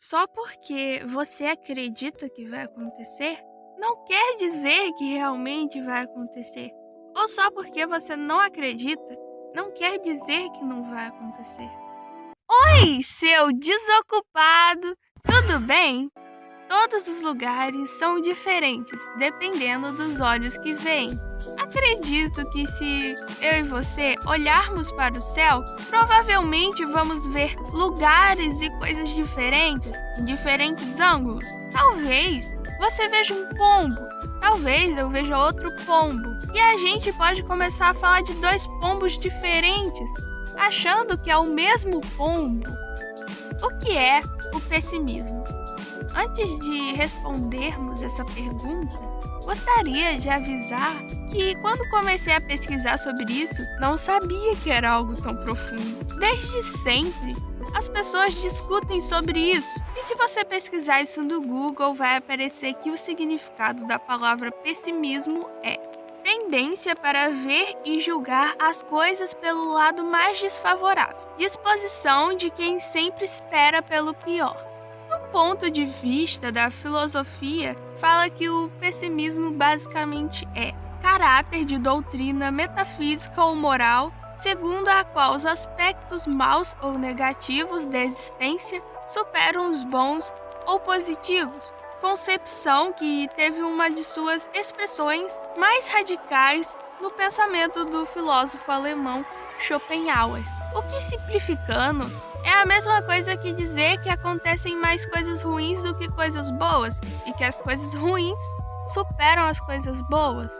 Só porque você acredita que vai acontecer, não quer dizer que realmente vai acontecer. Ou só porque você não acredita, não quer dizer que não vai acontecer. Oi, seu desocupado! Tudo bem? Todos os lugares são diferentes, dependendo dos olhos que veem. Acredito que se eu e você olharmos para o céu, provavelmente vamos ver lugares e coisas diferentes, em diferentes ângulos. Talvez você veja um pombo, talvez eu veja outro pombo. E a gente pode começar a falar de dois pombos diferentes, achando que é o mesmo pombo. O que é o pessimismo? Antes de respondermos essa pergunta, gostaria de avisar que quando comecei a pesquisar sobre isso, não sabia que era algo tão profundo. Desde sempre, as pessoas discutem sobre isso. E se você pesquisar isso no Google, vai aparecer que o significado da palavra pessimismo é tendência para ver e julgar as coisas pelo lado mais desfavorável, disposição de quem sempre espera pelo pior. Do ponto de vista da filosofia, fala que o pessimismo basicamente é caráter de doutrina metafísica ou moral, segundo a qual os aspectos maus ou negativos da existência superam os bons ou positivos, concepção que teve uma de suas expressões mais radicais no pensamento do filósofo alemão Schopenhauer. O que, simplificando, é a mesma coisa que dizer que acontecem mais coisas ruins do que coisas boas e que as coisas ruins superam as coisas boas.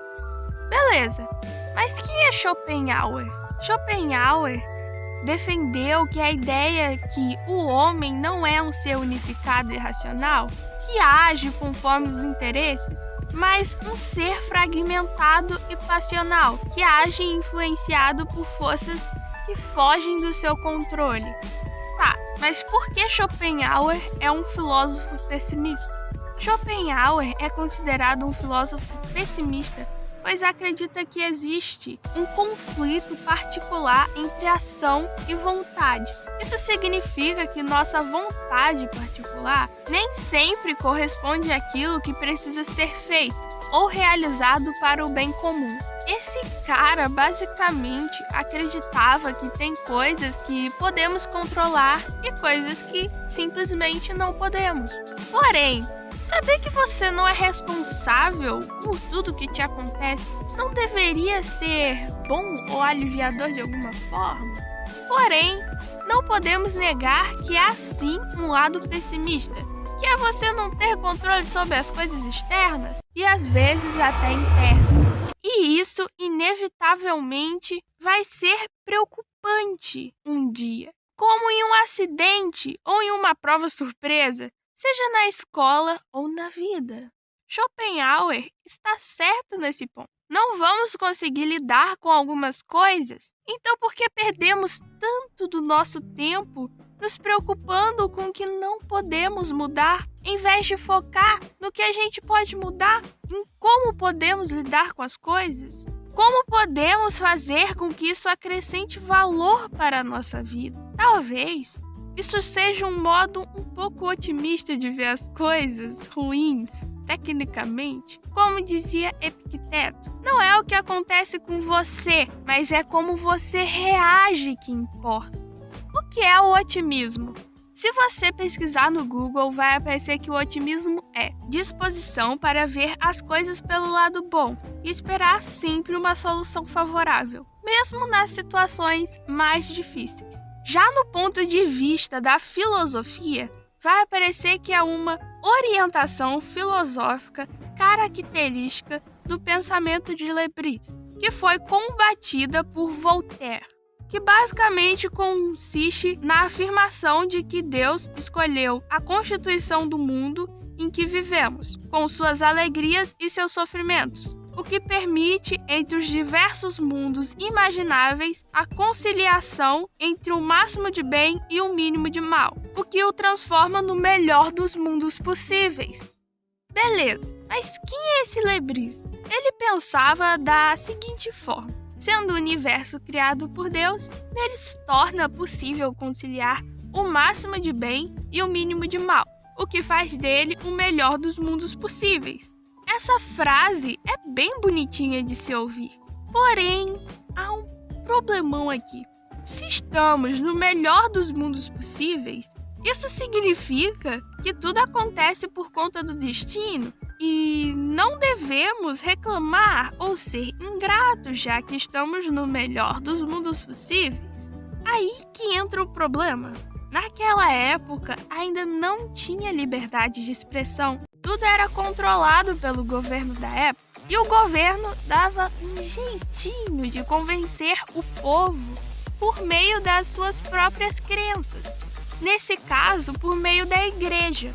Beleza, mas quem é Schopenhauer? Schopenhauer defendeu que a ideia que o homem não é um ser unificado e racional, que age conforme os interesses, mas um ser fragmentado e passional, que age influenciado por forças que fogem do seu controle. Tá, mas por que Schopenhauer é um filósofo pessimista? Schopenhauer é considerado um filósofo pessimista, pois acredita que existe um conflito particular entre ação e vontade. Isso significa que nossa vontade particular nem sempre corresponde àquilo que precisa ser feito ou realizado para o bem comum. Esse cara basicamente acreditava que tem coisas que podemos controlar e coisas que simplesmente não podemos. Porém, saber que você não é responsável por tudo que te acontece não deveria ser bom ou aliviador de alguma forma? Porém, não podemos negar que há sim um lado pessimista, que é você não ter controle sobre as coisas externas e às vezes até internas. E isso, inevitavelmente, vai ser preocupante um dia. Como em um acidente ou em uma prova surpresa, seja na escola ou na vida. Schopenhauer está certo nesse ponto. Não vamos conseguir lidar com algumas coisas, então por que perdemos tanto do nosso tempo nos preocupando com o que não podemos mudar, em vez de focar no que a gente pode mudar, em como podemos lidar com as coisas? Como podemos fazer com que isso acrescente valor para a nossa vida? Talvez isso seja um modo um pouco otimista de ver as coisas ruins, tecnicamente. Como dizia Epicteto, não é o que acontece com você, mas é como você reage que importa. O que é o otimismo? Se você pesquisar no Google, vai aparecer que o otimismo é disposição para ver as coisas pelo lado bom e esperar sempre uma solução favorável, mesmo nas situações mais difíceis. Já no ponto de vista da filosofia, vai aparecer que é uma orientação filosófica característica do pensamento de Leibniz, que foi combatida por Voltaire, que basicamente consiste na afirmação de que Deus escolheu a constituição do mundo em que vivemos, com suas alegrias e seus sofrimentos, o que permite, entre os diversos mundos imagináveis, a conciliação entre o máximo de bem e o mínimo de mal, o que o transforma no melhor dos mundos possíveis. Beleza, mas quem é esse Leibniz? Ele pensava da seguinte forma: sendo o universo criado por Deus, nele se torna possível conciliar o máximo de bem e o mínimo de mal. o que faz dele o melhor dos mundos possíveis. Essa frase é bem bonitinha de se ouvir, porém, há um problemão aqui. Se estamos no melhor dos mundos possíveis, isso significa que tudo acontece por conta do destino e não devemos reclamar ou ser ingratos, já que estamos no melhor dos mundos possíveis. Aí que entra o problema. Naquela época, ainda não tinha liberdade de expressão. Tudo era controlado pelo governo da época e o governo dava um jeitinho de convencer o povo por meio das suas próprias crenças. Nesse caso, por meio da igreja.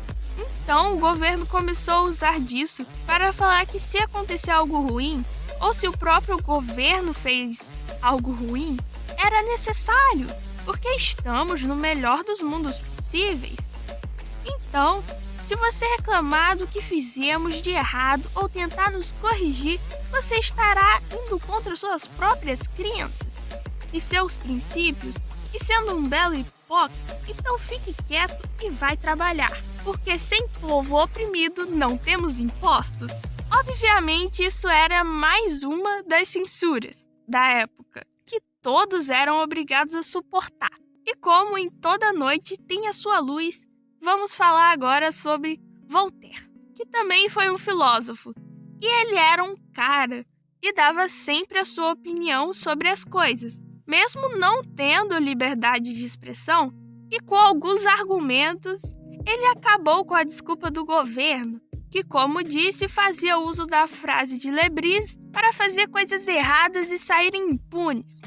Então, o governo começou a usar disso para falar que se acontecer algo ruim, ou se o próprio governo fez algo ruim, era necessário, porque estamos no melhor dos mundos possíveis. Então, se você reclamar do que fizemos de errado ou tentar nos corrigir, você estará indo contra suas próprias crenças e seus princípios e sendo um belo hipócrita. Então fique quieto e vai trabalhar, porque sem povo oprimido não temos impostos. Obviamente, isso era mais uma das censuras da época, que todos eram obrigados a suportar. E como em toda noite tem a sua luz, vamos falar agora sobre Voltaire, que também foi um filósofo. E ele era um cara que dava sempre a sua opinião sobre as coisas, mesmo não tendo liberdade de expressão, e com alguns argumentos, ele acabou com a desculpa do governo, que, como disse, fazia uso da frase de Lebris para fazer coisas erradas e saírem impunes.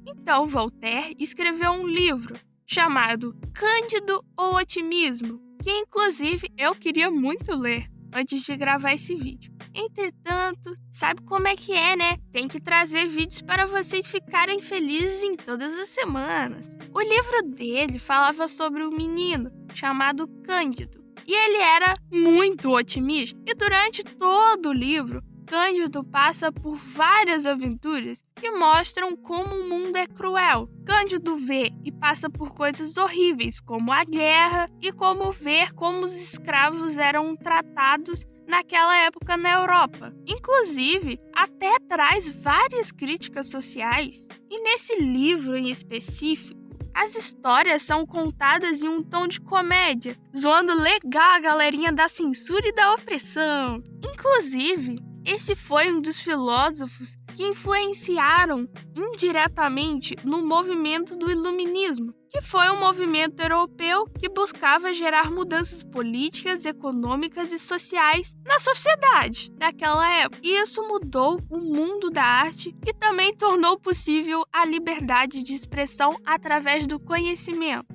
Então, Voltaire escreveu um livro chamado Cândido ou Otimismo, que inclusive eu queria muito ler antes de gravar esse vídeo. Entretanto, sabe como é que é, né? Tem que trazer vídeos para vocês ficarem felizes em todas as semanas. O livro dele falava sobre um menino chamado Cândido, e ele era muito otimista. E durante todo o livro, Cândido passa por várias aventuras que mostram como o mundo é cruel. Cândido vê e passa por coisas horríveis, como a guerra, e como ver como os escravos eram tratados naquela época na Europa. Inclusive, até traz várias críticas sociais. E nesse livro em específico, as histórias são contadas em um tom de comédia, zoando legal a galerinha da censura e da opressão. Inclusive, esse foi um dos filósofos que influenciaram indiretamente no movimento do Iluminismo, que foi um movimento europeu que buscava gerar mudanças políticas, econômicas e sociais na sociedade daquela época. E isso mudou o mundo da arte e também tornou possível a liberdade de expressão através do conhecimento.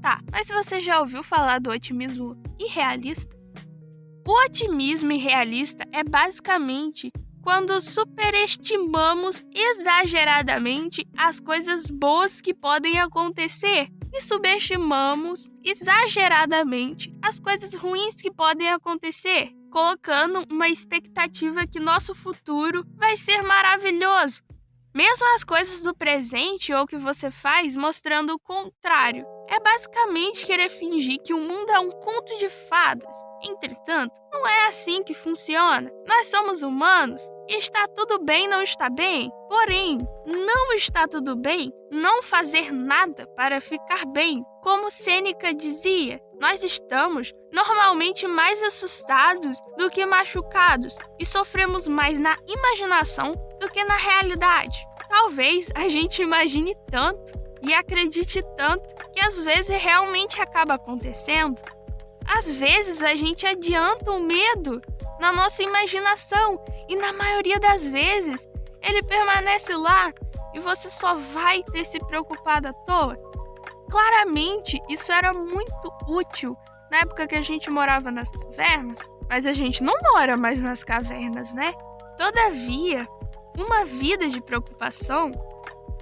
Tá, mas você já ouviu falar do otimismo irrealista? O otimismo irrealista é basicamente quando superestimamos exageradamente as coisas boas que podem acontecer e subestimamos exageradamente as coisas ruins que podem acontecer, colocando uma expectativa que nosso futuro vai ser maravilhoso, mesmo as coisas do presente ou que você faz mostrando o contrário. É basicamente querer fingir que o mundo é um conto de fadas. Entretanto, não é assim que funciona. Nós somos humanos e está tudo bem não estar bem. Porém, não está tudo bem não fazer nada para ficar bem. Como Sêneca dizia, nós estamos normalmente mais assustados do que machucados e sofremos mais na imaginação do que na realidade. Talvez a gente imagine tanto e acredite tanto que às vezes realmente acaba acontecendo. Às vezes a gente adianta o medo na nossa imaginação e na maioria das vezes ele permanece lá e você só vai ter se preocupado à toa. Claramente isso era muito útil na época que a gente morava nas cavernas, mas a gente não mora mais nas cavernas, né? Todavia, uma vida de preocupação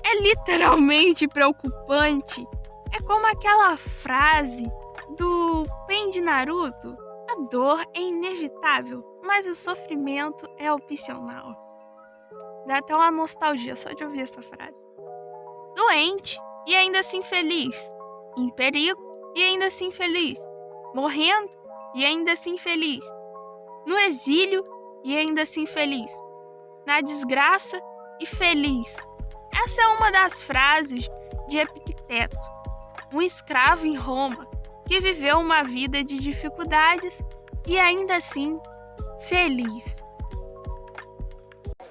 é literalmente preocupante. É como aquela frase do Pain de Naruto: a dor é inevitável, mas o sofrimento é opcional. Dá até uma nostalgia só de ouvir essa frase. Doente e ainda assim feliz. Em perigo e ainda assim feliz. Morrendo e ainda assim feliz. No exílio e ainda assim feliz. Na desgraça e feliz. Essa é uma das frases de Epicteto, um escravo em Roma que viveu uma vida de dificuldades e ainda assim feliz.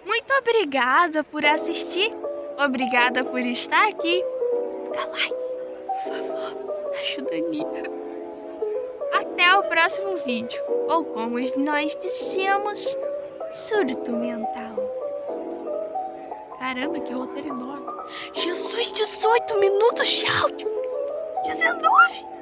Muito obrigada por assistir, obrigada por estar aqui. Dá like, por favor, ajuda a Nia. Até o próximo vídeo, ou como nós dissemos, surto mental. Caramba, que roteiro enorme. Jesus, 18 minutos de áudio. 19!